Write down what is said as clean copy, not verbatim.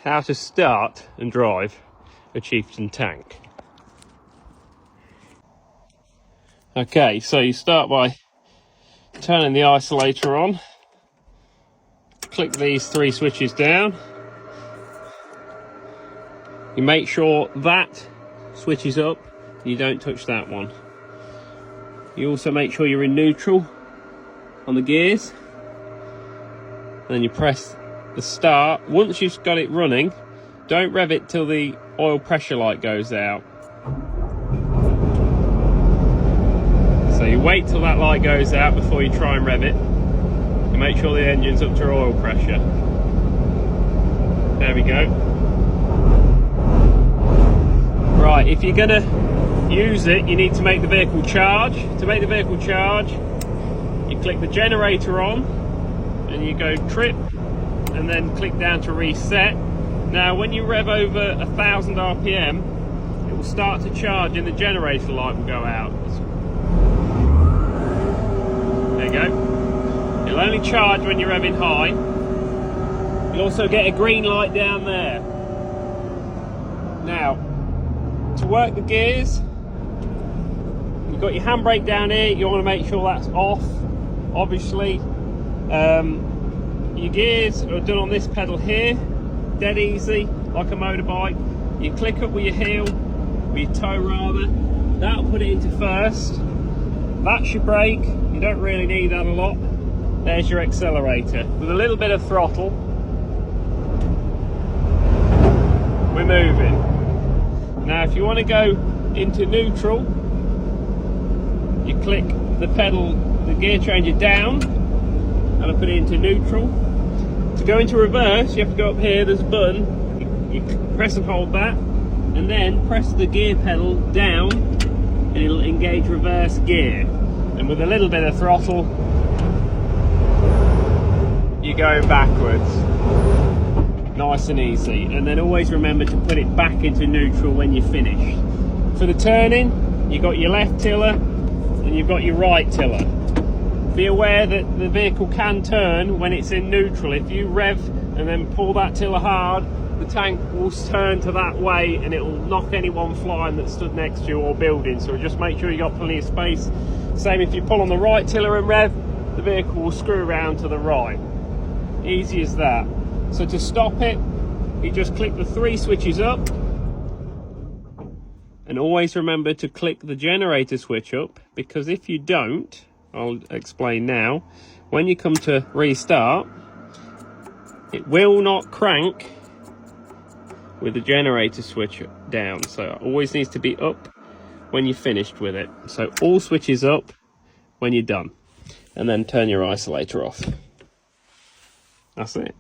how to start and drive a Chieftain tank. Okay, so you start by turning the isolator on, click these 3 switches down, you make sure that switches up and you don't touch that one. You also make sure you're in neutral on the gears, and then you press the start. Once you've got it running, don't rev it till the oil pressure light goes out. So you wait till that light goes out before you try and rev it. You make sure the engine's up to oil pressure. There we go. Right, if you're gonna use it, you need to make the vehicle charge. To make the vehicle charge, you click the generator on and you go trip and then click down to reset. Now when you rev over 1000 RPM, it will start to charge and the generator light will go out. There you go. It'll only charge when you're revving high. You'll also get a green light down there. Now, to work the gears, you've got your handbrake down here. You want to make sure that's off, obviously. Your gears are done on this pedal here, dead easy, like a motorbike. You click up with your heel, with your toe rather, that'll put it into first. That's your brake, you don't really need that a lot. There's your accelerator. With a little bit of throttle, we're moving. Now if you want to go into neutral, you click the pedal, the gear changer down, and I put it into neutral. To go into reverse, you have to go up here, there's a button, you press and hold that, and then press the gear pedal down, and it'll engage reverse gear. And with a little bit of throttle, you're going backwards. Nice and easy. And then always remember to put it back into neutral when you're finished. For the turning, you've got your left tiller, and you've got your right tiller. Be aware that the vehicle can turn when it's in neutral. If you rev and then pull that tiller hard, the tank will turn to that way and it will knock anyone flying that stood next to you or building. So just make sure you got plenty of space. Same if you pull on the right tiller and rev, the vehicle will screw around to the right. Easy as that. So to stop it, you just click the 3 switches up, and always remember to click the generator switch up, because if you don't, I'll explain now, when you come to restart, it will not crank with the generator switch down. So it always needs to be up when you're finished with it. So all switches up when you're done, and then turn your isolator off. That's it.